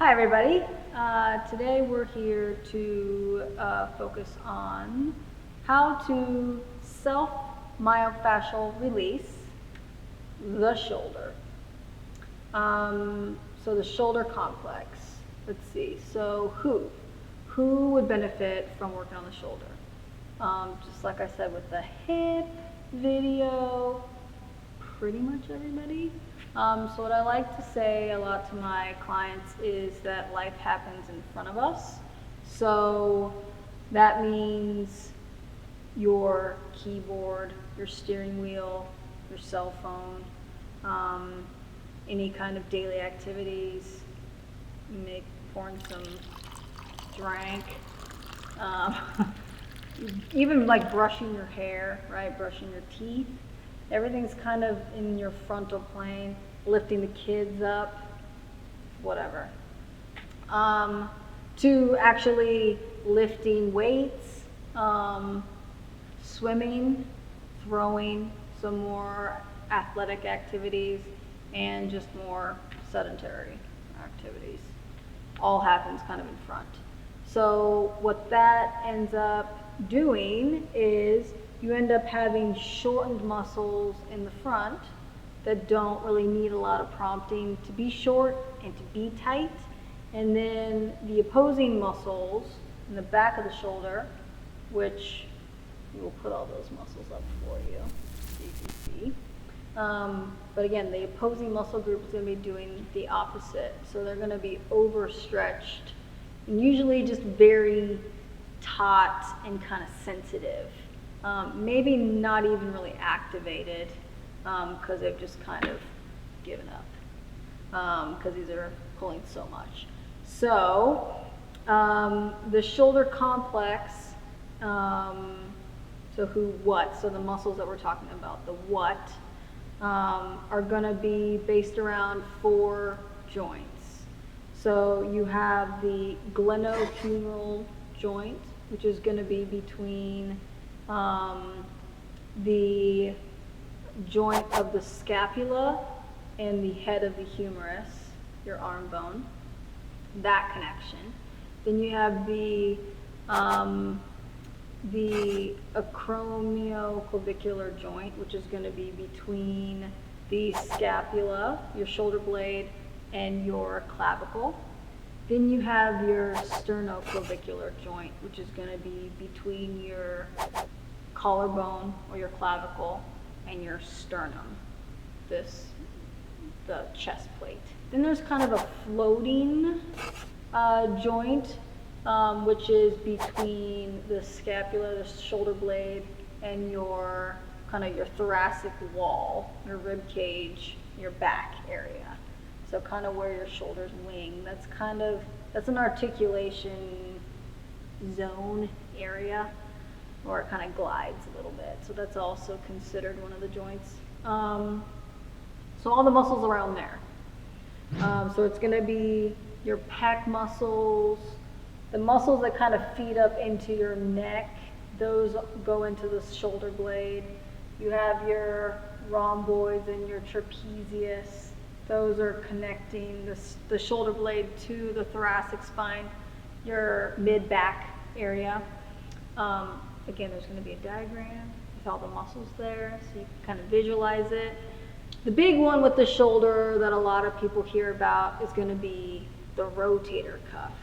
Hi everybody. Today we're here to focus on how to self-myofascial release the shoulder. So the shoulder complex. Let's see. So who would benefit from working on the shoulder? Just like I said with the hip video, pretty much everybody. So what I like to say a lot to my clients is that life happens in front of us. So that means your keyboard, your steering wheel, your cell phone, any kind of daily activities, pouring some drink, even like brushing your hair, right? Brushing your teeth. Everything's kind of in your frontal plane, lifting the kids up, whatever. To actually lifting weights, swimming, throwing, some more athletic activities, and just more sedentary activities. All happens kind of in front. So what that ends up doing is you end up having shortened muscles in the front that don't really need a lot of prompting to be short and to be tight. And then the opposing muscles in the back of the shoulder, which we will put all those muscles up for you, so you can see. But again, the opposing muscle group is going to be doing the opposite. So they're going to be overstretched and usually just very taut and kind of sensitive. Maybe not even really activated because they've just kind of given up because these are pulling so much. So the shoulder complex, so so the muscles that we're talking about, the what, are going to be based around 4 joints. So you have the glenohumeral joint, which is going to be between the joint of the scapula and the head of the humerus, your arm bone, that connection. Then you have the acromioclavicular joint, which is going to be between the scapula, your shoulder blade, and your clavicle. Then you have your sternoclavicular joint, which is going to be between your collarbone or your clavicle and your sternum, the chest plate. Then there's kind of a floating joint, which is between the scapula, the shoulder blade, and your thoracic wall, your rib cage, your back area. So kind of where your shoulders wing. That's an articulation zone area, or it kind of glides a little bit. So that's also considered one of the joints. So all the muscles around there. So it's going to be your pec muscles, the muscles that kind of feed up into your neck, those go into the shoulder blade. You have your rhomboids and your trapezius. Those are connecting the shoulder blade to the thoracic spine, your mid-back area. Again, there's going to be a diagram with all the muscles there, so you can kind of visualize it. The big one with the shoulder that a lot of people hear about is going to be the rotator cuff.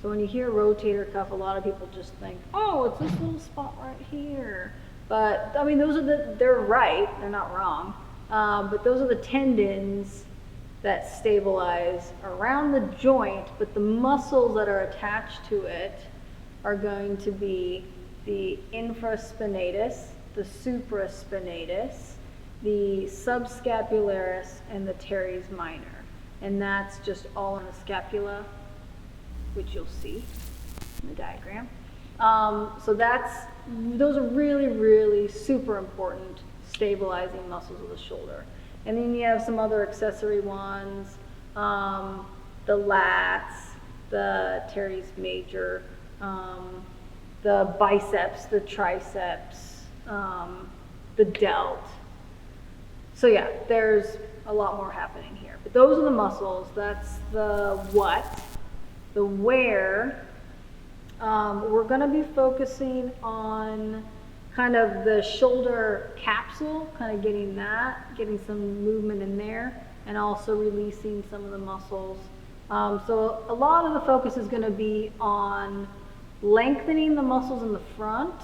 So when you hear rotator cuff, a lot of people just think, oh, it's this little spot right here. But I mean, they're right, they're not wrong. But those are the tendons that stabilize around the joint, but the muscles that are attached to it are going to be the infraspinatus, the supraspinatus, the subscapularis, and the teres minor. And that's just all in the scapula, which you'll see in the diagram. So those are really, really super important stabilizing muscles of the shoulder. And then you have some other accessory ones, the lats, the teres major, the biceps, the triceps, the delt. So yeah, there's a lot more happening here. But those are the muscles. That's the what. The where, we're going to be focusing on kind of the shoulder capsule, kind of getting some movement in there, and also releasing some of the muscles. So a lot of the focus is going to be on lengthening the muscles in the front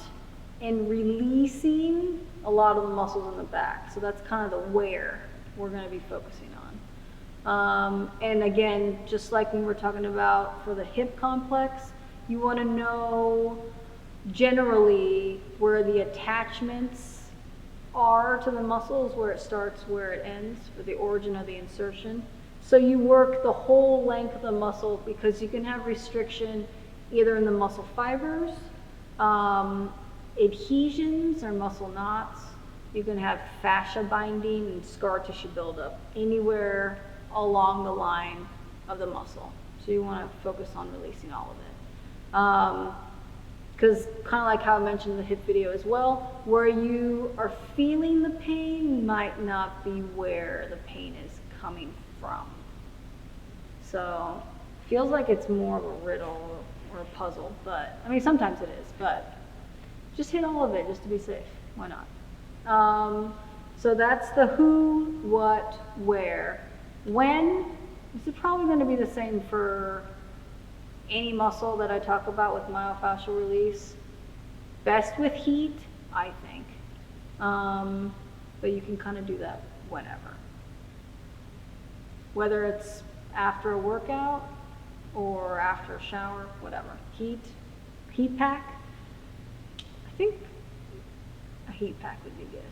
and releasing a lot of the muscles in the back. So that's kind of the where we're going to be focusing on. And again, just like when we're talking about for the hip complex, you want to know generally where the attachments are to the muscles, where it starts, where it ends, or the origin of the insertion. So you work the whole length of the muscle, because you can have restriction either in the muscle fibers, adhesions or muscle knots. You can have fascia binding and scar tissue buildup anywhere along the line of the muscle. So you want to focus on releasing all of it. Because kind of like how I mentioned in the hip video as well, where you are feeling the pain might not be where the pain is coming from. So feels like it's more of a riddle or a puzzle, but I mean sometimes it is, but just hit all of it just to be safe. Why not? So that's the who, what, where. When, this is probably going to be the same for any muscle that I talk about with myofascial release. Best with heat, I think. But you can kind of do that whenever. Whether it's after a workout or after a shower, whatever. Heat pack. I think a heat pack would be good.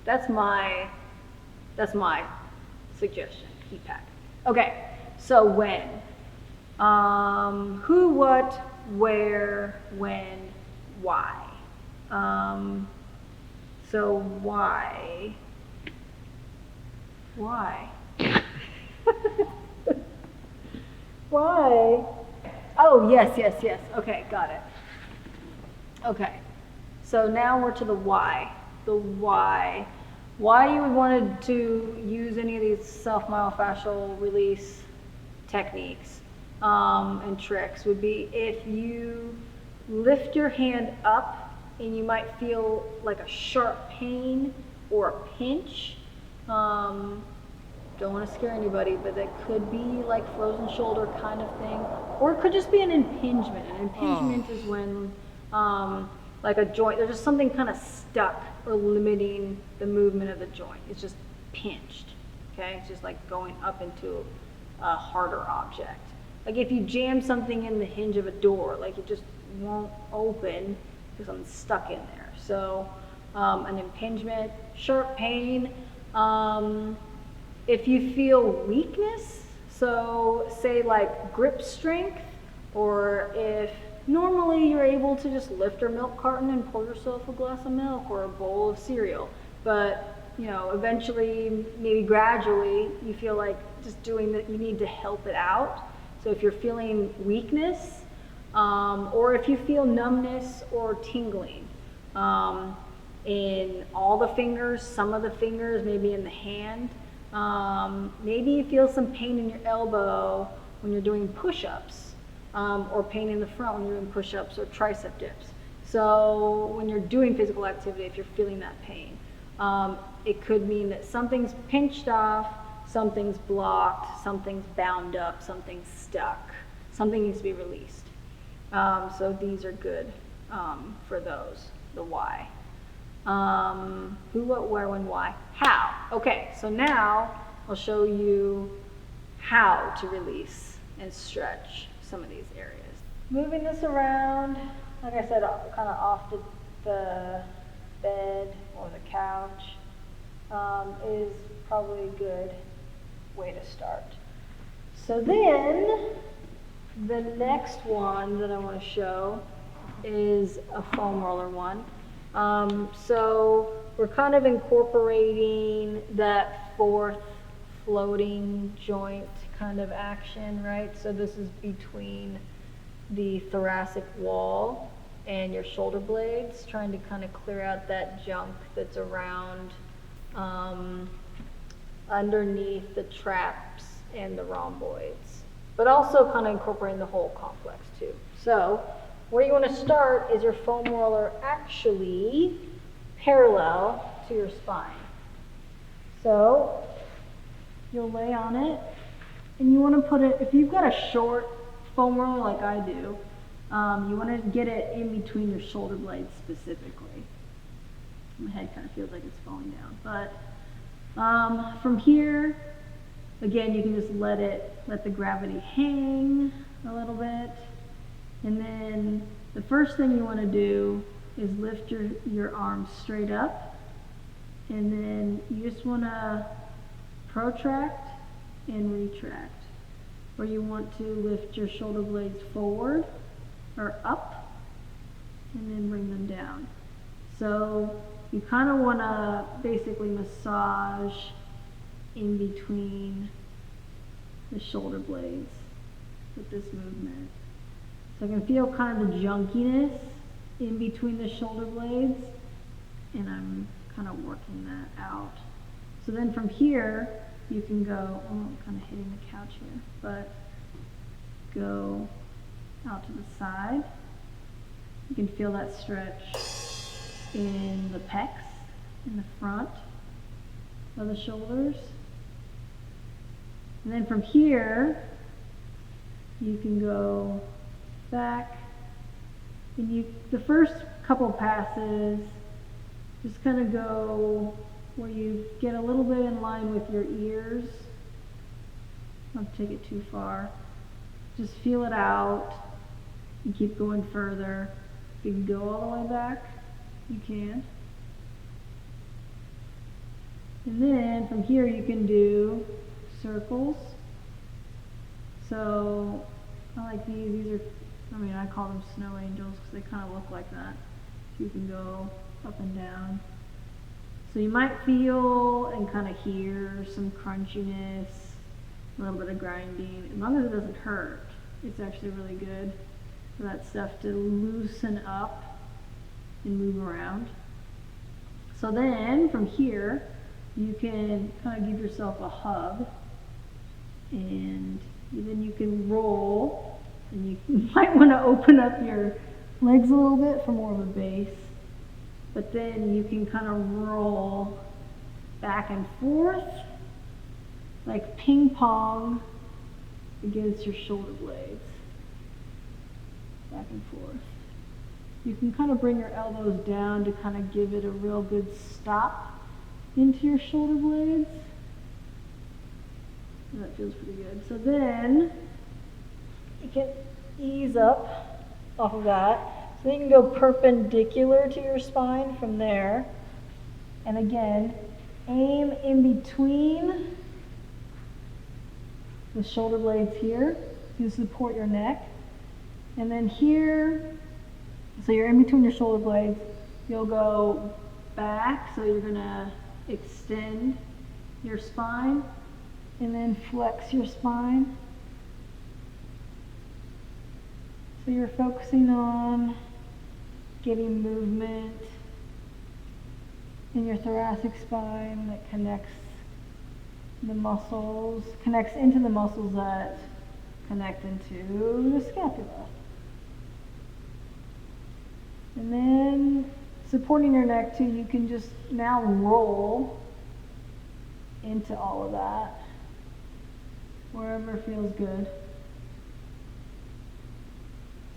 That's my suggestion, heat pack. Okay, so when. Who, what, where, when, why. So why? Why? Why? Oh, yes. Okay, got it. Okay, so now we're to the why. The why. Why you would want to use any of these self-myofascial release techniques and tricks would be if you lift your hand up and you might feel like a sharp pain or a pinch. Don't want to scare anybody, but that could be like frozen shoulder kind of thing, or it could just be an impingement. An impingement is when like a joint, there's just something kind of stuck or limiting the movement of the joint. It's just pinched, okay? It's just like going up into a harder object. Like if you jam something in the hinge of a door, like it just won't open because something's stuck in there. So an impingement, sharp pain. If you feel weakness, so say like grip strength, or if normally you're able to just lift your milk carton and pour yourself a glass of milk or a bowl of cereal, but you know, eventually, maybe gradually, you feel like just doing that, you need to help it out. So if you're feeling weakness, or if you feel numbness or tingling in all the fingers, some of the fingers, maybe in the hand, maybe you feel some pain in your elbow when you're doing push-ups, or pain in the front when you're doing push-ups or tricep dips. So when you're doing physical activity, if you're feeling that pain, it could mean that something's pinched off, something's blocked, something's bound up, something's stuck, something needs to be released. So these are good for those, the why. Who, what, where, when, why. How. Okay, so now I'll show you how to release and stretch some of these areas. Moving this around, like I said, kind of off the bed or the couch is probably a good way to start. So then, the next one that I want to show is a foam roller one. So we're kind of incorporating that fourth floating joint kind of action, right? So this is between the thoracic wall and your shoulder blades, trying to kind of clear out that junk that's around underneath the traps and the rhomboids, but also kind of incorporating the whole complex too. So where you want to start is your foam roller actually parallel to your spine. So you'll lay on it, and you want to put it, if you've got a short foam roller like I do, you want to get it in between your shoulder blades specifically. My head kind of feels like it's falling down, but from here, again, you can just let the gravity hang a little bit, and then the first thing you want to do is lift your arms straight up, and then you just want to protract and retract, where you want to lift your shoulder blades forward or up and then bring them down. So you kind of want to basically massage in between the shoulder blades with this movement. So I can feel kind of the junkiness in between the shoulder blades, and I'm kind of working that out. So then from here, you can go, I'm kind of hitting the couch here, but go out to the side. You can feel that stretch in the pecs, in the front of the shoulders. And then from here, you can go back, and the first couple passes, just kind of go where you get a little bit in line with your ears. Don't take it too far. Just feel it out and keep going further. If you can go all the way back, you can. And then from here you can do circles. So I like these. These are, I call them snow angels because they kind of look like that. So you can go up and down. So you might feel and kind of hear some crunchiness, a little bit of grinding. As long as it doesn't hurt, it's actually really good for that stuff to loosen up and move around. So then from here, you can kind of give yourself a hug, and then you can roll, and you might want to open up your legs a little bit for more of a base. But then you can kind of roll back and forth like ping pong against your shoulder blades. Back and forth. You can kind of bring your elbows down to kind of give it a real good stop into your shoulder blades. That feels pretty good. So then you can ease up off of that. So then you can go perpendicular to your spine from there. And again, aim in between the shoulder blades here to support your neck. And then here, so you're in between your shoulder blades, you'll go back, so you're going to extend your spine and then flex your spine. So you're focusing on getting movement in your thoracic spine that connects into the muscles that connect into the scapula. And then supporting your neck too, you can just now roll into all of that, wherever feels good.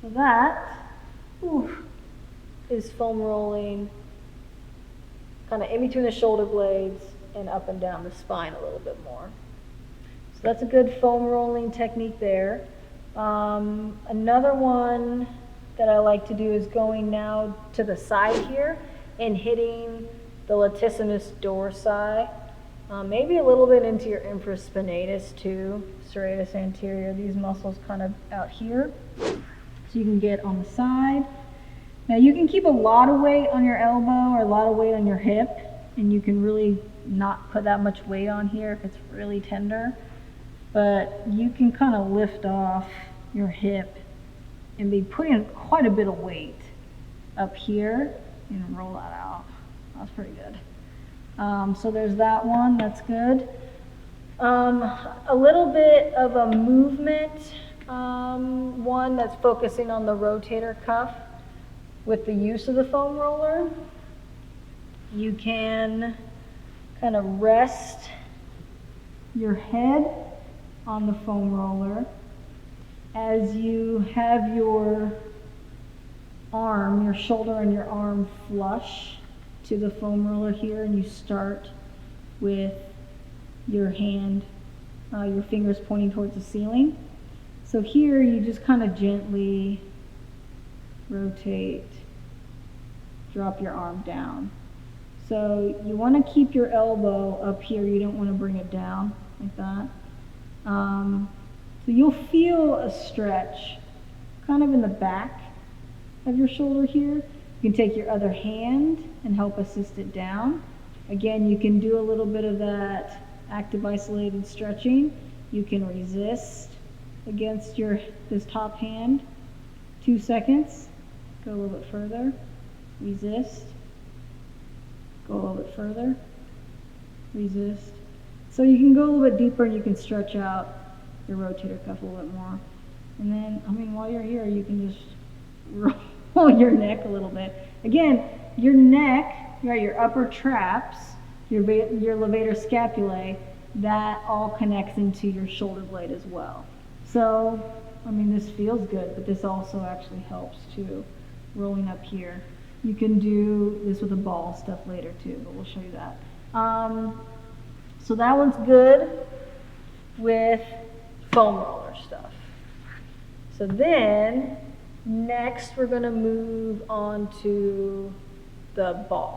So that is foam rolling kind of in between the shoulder blades and up and down the spine a little bit more. So that's a good foam rolling technique there. Another one that I like to do is going now to the side here and hitting the latissimus dorsi, maybe a little bit into your infraspinatus too, serratus anterior, these muscles kind of out here. So you can get on the side. Now you can keep a lot of weight on your elbow or a lot of weight on your hip, and you can really not put that much weight on here if it's really tender, but you can kind of lift off your hip and be putting quite a bit of weight up here and roll that out. That's pretty good. So there's that one, that's good. A little bit of a movement, one that's focusing on the rotator cuff with the use of the foam roller. You can kind of rest your head on the foam roller as you have your arm, your shoulder and your arm flush to the foam roller here, and you start with your hand, your fingers pointing towards the ceiling. So here you just kind of gently rotate, drop your arm down. So you want to keep your elbow up here, you don't want to bring it down like that. So you'll feel a stretch kind of in the back of your shoulder here. You can take your other hand and help assist it down. Again, you can do a little bit of that active isolated stretching. You can resist against this top hand. 2 seconds. Go a little bit further. Resist. Go a little bit further. Resist. So you can go a little bit deeper and you can stretch out your rotator cuff a little bit more. And then, while you're here, you can just roll your neck a little bit. Again, your neck, right, your upper traps, your levator scapulae, that all connects into your shoulder blade as well. So, this feels good, but this also actually helps too, rolling up here. You can do this with a ball stuff later too, but we'll show you that. So that one's good with foam roller stuff. So then, next we're going to move on to the ball.